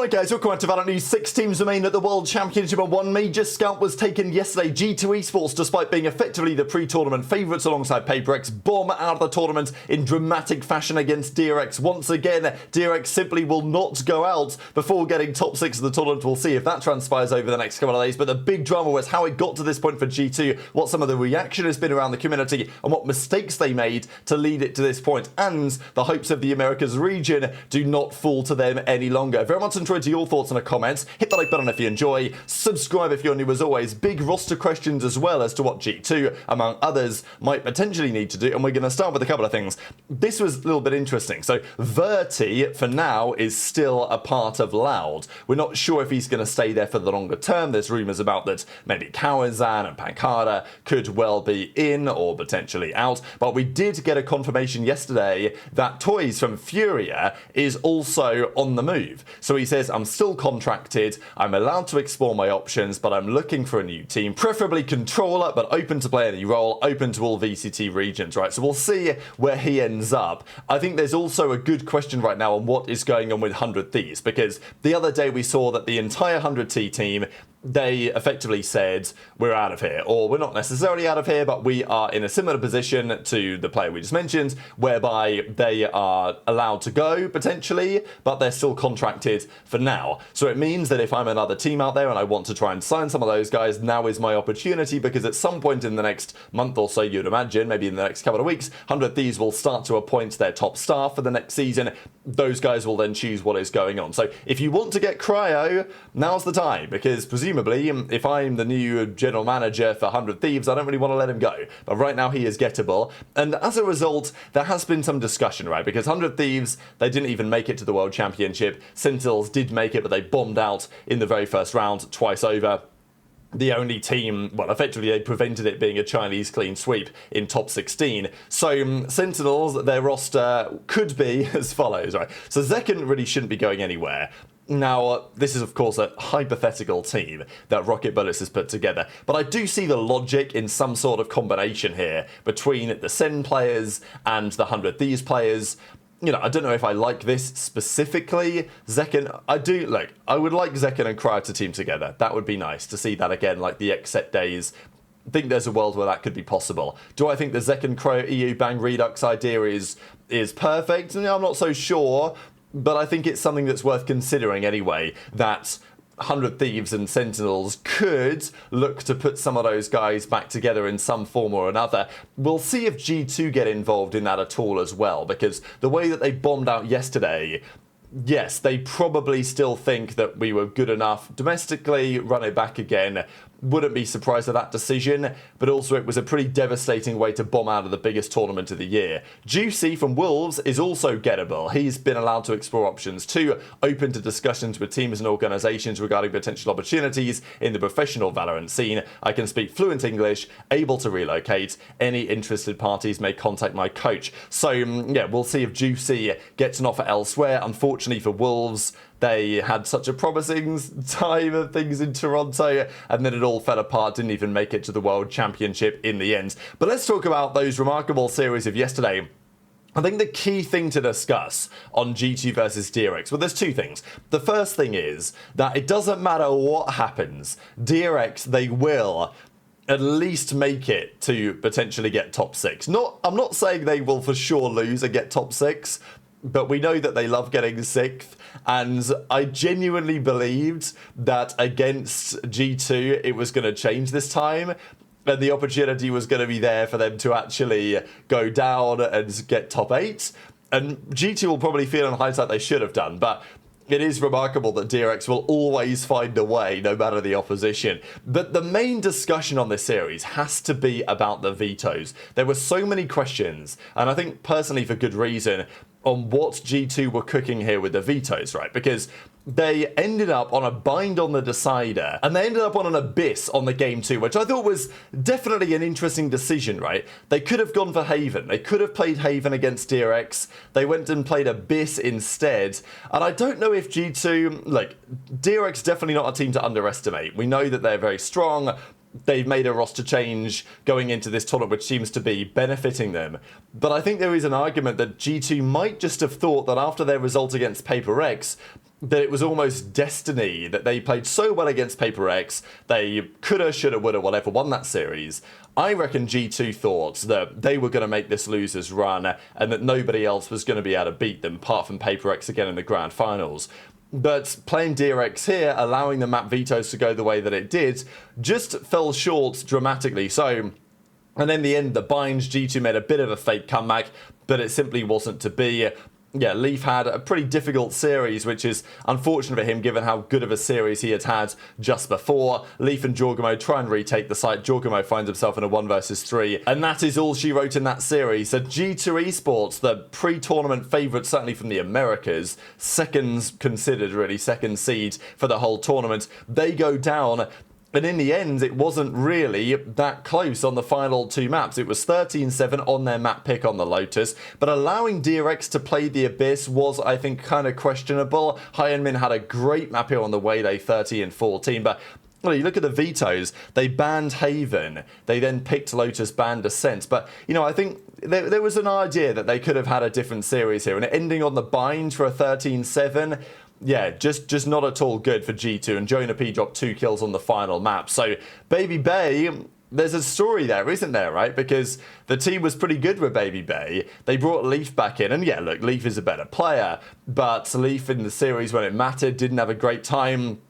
Alright guys, welcome back to VALORANT News. 6 teams remain at the World Championship and one major scout was taken yesterday. G2 Esports, despite being effectively the pre-tournament favourites alongside PaperX, bomb out of the tournament in dramatic fashion against DRX. Once again, DRX simply will not go out before getting top 6 of the tournament. We'll see if that transpires over the next couple of days, but the big drama was how it got to this point for G2, what some of the reaction has been around the community, and what mistakes they made to lead it to this point, and the hopes of the Americas region do not fall to them any longer. Very much enjoyed your thoughts in the comments. Hit the like button if you enjoy. Subscribe if you're new as always. Big roster questions as well as to what G2, among others, might potentially need to do. And we're going to start with a couple of things. This was a little bit interesting. So Verti, for now, is still a part of Loud. We're not sure if he's going to stay there for the longer term. There's rumours about that maybe Kawazan and Pankada could well be in or potentially out. But we did get a confirmation yesterday that Toys from Furia is also on the move. So he says, I'm still contracted, I'm allowed to explore my options, but I'm looking for a new team, preferably controller, but open to play any role, open to all VCT regions, right? So we'll see where he ends up. I think there's also a good question right now on what is going on with 100 Thieves, because the other day we saw that the entire 100T team, they effectively said, we're out of here, or we're not necessarily out of here, but we are in a similar position to the player we just mentioned, whereby they are allowed to go, potentially, but they're still contracted for now. So it means that if I'm another team out there and I want to try and sign some of those guys, now is my opportunity, because at some point in the next month or so, you'd imagine, maybe in the next couple of weeks, 100 Thieves will start to appoint their top staff for the next season. Those guys will then choose what is going on. So if you want to get Cryo, now's the time, because presumably, if I'm the new general manager for 100 Thieves, I don't really want to let him go. But right now he is gettable. And as a result, there has been some discussion, right? Because 100 Thieves, they didn't even make it to the World Championship. Sentinels did make it, but they bombed out in the very first round twice over. The only team, well, effectively they prevented it being a Chinese clean sweep in top 16. So Sentinels, their roster could be as follows, right? So Zekken really shouldn't be going anywhere. Now, this is, of course, a hypothetical team that Rocket Bullets has put together, but I do see the logic in some sort of combination here between the Sen players and the 100 Thieves players. You know, I don't know if I like this specifically. Zekken, I would like Zekken and Cryo to team together. That would be nice to see that again, like the XSET days. I think there's a world where that could be possible. Do I think the Zekken Cryo EU Bang Redux idea is perfect? No, I'm not so sure. But I think it's something that's worth considering anyway, that 100 Thieves and Sentinels could look to put some of those guys back together in some form or another. We'll see if G2 get involved in that at all as well, because the way that they bombed out yesterday, yes, they probably still think that we were good enough domestically, run it back again. Wouldn't be surprised at that decision, but also it was a pretty devastating way to bomb out of the biggest tournament of the year. Juicy from Wolves is also gettable. He's been allowed to explore options too, open to discussions with teams and organisations regarding potential opportunities in the professional Valorant scene. I can speak fluent English, able to relocate. Any interested parties may contact my coach. So yeah, we'll see if Juicy gets an offer elsewhere. Unfortunately for Wolves, they had such a promising time of things in Toronto, and then it all fell apart, didn't even make it to the World Championship in the end. But let's talk about those remarkable series of yesterday. I think the key thing to discuss on G2 versus DRX, well, there's two things. The first thing is that it doesn't matter what happens, DRX, they will at least make it to potentially get top 6. I'm not saying they will for sure lose and get top 6, but we know that they love getting 6th, and I genuinely believed that against G2 it was going to change this time, and the opportunity was going to be there for them to actually go down and get top 8, and G2 will probably feel in hindsight they should have done, but it is remarkable that DRX will always find a way, no matter the opposition. But the main discussion on this series has to be about the vetoes. There were so many questions, and I think personally for good reason, on what G2 were cooking here with the vetoes, right? Because they ended up on a bind on the decider, and they ended up on an abyss on the game 2, which I thought was definitely an interesting decision, right? They could have gone for Haven. They could have played Haven against DRX. They went and played Abyss instead. And I don't know if G2, DRX definitely not a team to underestimate. We know that they're very strong. they've made a roster change going into this tournament, which seems to be benefiting them. But I think there is an argument that G2 might just have thought that after their result against Paper X, that it was almost destiny, that they played so well against Paper X, they coulda, shoulda, woulda, whatever, won that series. I reckon G2 thought that they were going to make this losers run and that nobody else was going to be able to beat them apart from Paper X again in the grand finals. But playing DRX here, allowing the map vetoes to go the way that it did, just fell short dramatically. So, and in the end, the binds, G2 made a bit of a fake comeback, but it simply wasn't to be. Yeah, Leaf had a pretty difficult series, which is unfortunate for him given how good of a series he had had just before. Leaf and Jorgamo try and retake the site. Jorgamo finds himself in a 1 versus 3, and that is all she wrote in that series. So G2 Esports, the pre-tournament favourite, certainly from the Americas, seconds considered really, second seed for the whole tournament, they go down. And in the end, it wasn't really that close on the final 2 maps. It was 13-7 on their map pick on the Lotus, but allowing DRX to play the Abyss was, I think, kind of questionable. Hyenmin had a great map here on the Waylay 30-14, but well, you look at the vetoes, they banned Haven, they then picked Lotus, banned Ascent, but, you know, I think there was an idea that they could have had a different series here, and ending on the bind for a 13-7, yeah, just not at all good for G2, and Jonah P dropped 2 kills on the final map. So, Baby Bay, there's a story there, isn't there, right? Because the team was pretty good with Baby Bay. They brought Leaf back in, and yeah, look, Leaf is a better player, but Leaf in the series when it mattered didn't have a great time.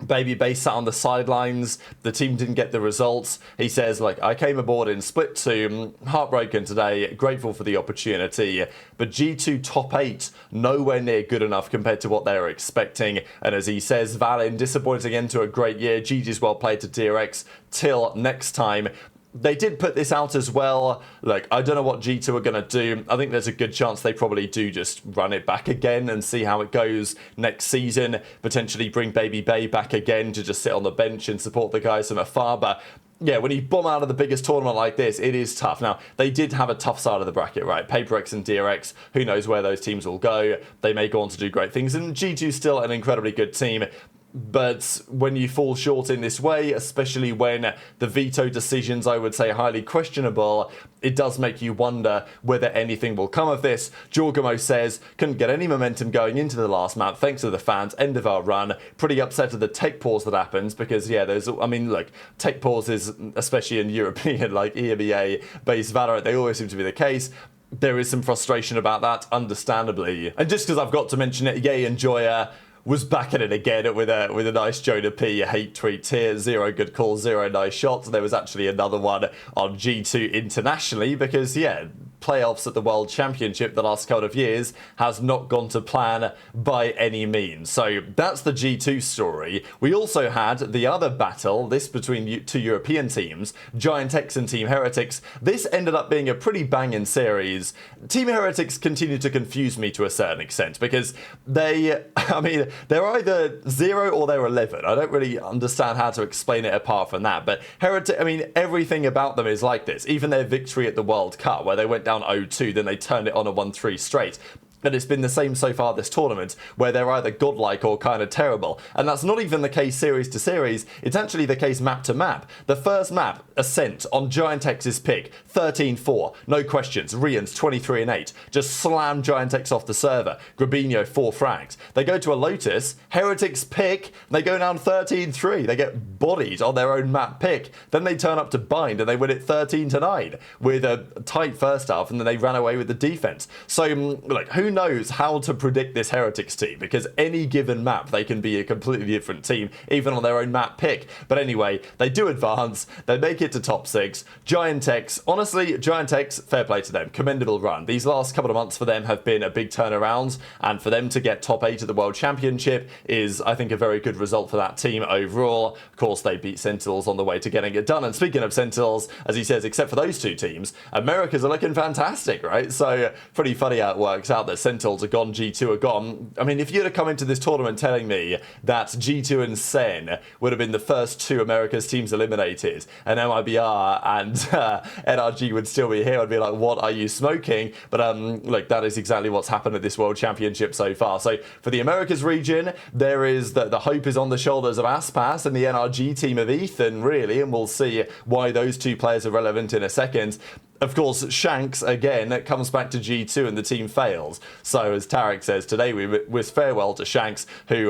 Baby Bay sat on the sidelines, the team didn't get the results. He says, like, I came aboard in Split 2, heartbroken today, grateful for the opportunity, but G2 top 8, nowhere near good enough compared to what they were expecting. And as he says, Valin, disappointing end to a great year, GG's well played to DRX, till next time. They did put this out as well. Look, I don't know what G2 are going to do. I think there's a good chance they probably do just run it back again and see how it goes next season. Potentially bring Baby Bay back again to just sit on the bench and support the guys from afar. But yeah, when you bomb out of the biggest tournament like this, it is tough. Now, they did have a tough side of the bracket, right? Paper X and DRX, who knows where those teams will go. They may go on to do great things. And G2's still an incredibly good team. But when you fall short in this way, especially when the veto decisions, I would say, highly questionable, it does make you wonder whether anything will come of this. Jorgamo says, couldn't get any momentum going into the last map, thanks to the fans, end of our run. Pretty upset at the tech pause that happens, because, yeah, I mean, look, tech pauses, especially in European, like EMEA-based Valorant, they always seem to be the case. There is some frustration about that, understandably. And just because I've got to mention it, Yay and Joya was back at it again with a nice Jonah P hate tweet here. 0 good calls, 0 nice shots. There was actually another one on G2 internationally because, yeah, playoffs at the World Championship the last couple of years has not gone to plan by any means. So that's the G2 story. We also had the other battle, this between 2 European teams, Giant X and Team Heretics. This ended up being a pretty banging series. Team Heretics continue to confuse me to a certain extent because they're either 0 or they're 11. I don't really understand how to explain it apart from that. But everything about them is like this. Even their victory at the World Cup, where they went down 0-2, then they turned it on a 1-3 straight. And it's been the same so far this tournament, where they're either godlike or kind of terrible. And that's not even the case series to series, it's actually the case map to map. The first map, Ascent, on Giant X's pick, 13-4, no questions, Rian's 23-8, just slam Giant X off the server, Grabinho 4 frags. They go to a Lotus, Heretics pick, they go down 13-3, they get bodied on their own map pick. Then they turn up to Bind and they win it 13-9 with a tight first half, and then they ran away with the defense. So, like, who knows how to predict this Heretics team, because any given map they can be a completely different team even on their own map pick. But anyway, they do advance, they make it to top 6. Giant X, honestly, Giant X, fair play to them, commendable run. These last couple of months for them have been a big turnaround, and for them to get top 8 at the World Championship is, I think, a very good result for that team overall. Of course, they beat Sentinels on the way to getting it done, and speaking of Sentinels, as he says, except for those 2 teams, Americas are looking fantastic, right? So pretty funny how it works out. There's Sentinels are gone, G2 are gone. I mean, if you'd have come into this tournament telling me that G2 and Sen would have been the first two America's teams eliminated, and MIBR and NRG would still be here, I'd be like, what are you smoking? But look, that is exactly what's happened at this World Championship so far. So for the Americas region, there is the hope is on the shoulders of Aspas and the NRG team of Ethan, really, and we'll see why those two players are relevant in a second. Of course, Shanks, again, comes back to G2 and the team fails. So, as Tarek says, today we wish farewell to Shanks, who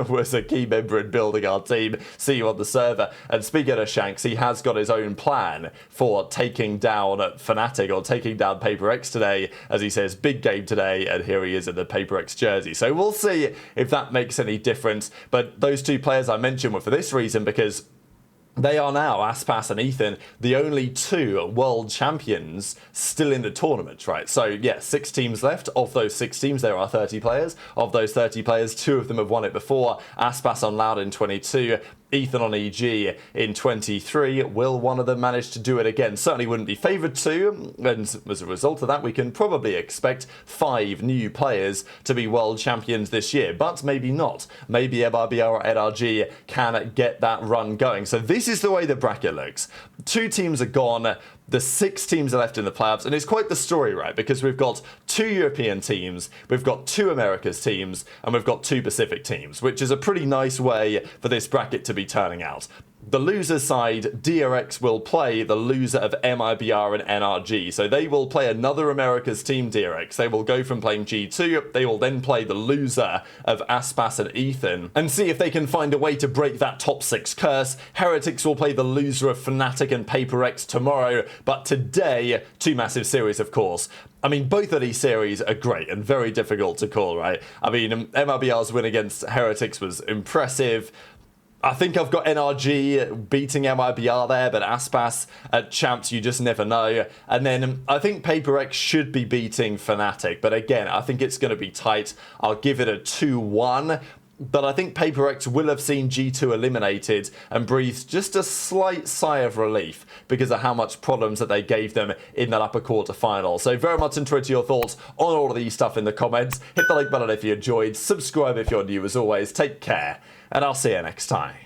was a key member in building our team. See you on the server. And speaking of Shanks, he has got his own plan for taking down Fnatic, or taking down Paper X today. As he says, big game today, and here he is in the Paper X jersey. So we'll see if that makes any difference. But those two players I mentioned were for this reason, because they are now, Aspas and Ethan, the only two world champions still in the tournament, right? So, yeah, 6 teams left. Of those 6 teams, there are 30 players. Of those 30 players, 2 of them have won it before. Aspas on Loud in 22, Ethan on EG in 23. Will one of them manage to do it again? Certainly wouldn't be favoured to, and as a result of that, we can probably expect 5 new players to be world champions this year, but maybe not. Maybe MRBR or NRG can get that run going. So this is the way the bracket looks. 2 teams are gone. The 6 teams are left in the playoffs, and it's quite the story, right? Because we've got 2 European teams, we've got 2 Americas teams, and we've got 2 Pacific teams, which is a pretty nice way for this bracket to be turning out. The loser side, DRX, will play the loser of MIBR and NRG. So they will play another America's team, DRX. They will go from playing G2, they will then play the loser of Aspas and Ethan, and see if they can find a way to break that top 6 curse. Heretics will play the loser of Fnatic and Paper X tomorrow, but today, 2 massive series, of course. I mean, both of these series are great and very difficult to call, right? I mean, MRBR's win against Heretics was impressive. I think I've got NRG beating MIBR there, but Aspas at Champs, you just never know. And then I think Paper X should be beating Fnatic, but again, I think it's going to be tight. I'll give it a 2-1. But I think Paper X will have seen G2 eliminated and breathed just a slight sigh of relief because of how much problems that they gave them in that upper quarter final. So very much interested your thoughts on all of these stuff in the comments. Hit the like button if you enjoyed, subscribe if you're new as always, take care, and I'll see you next time.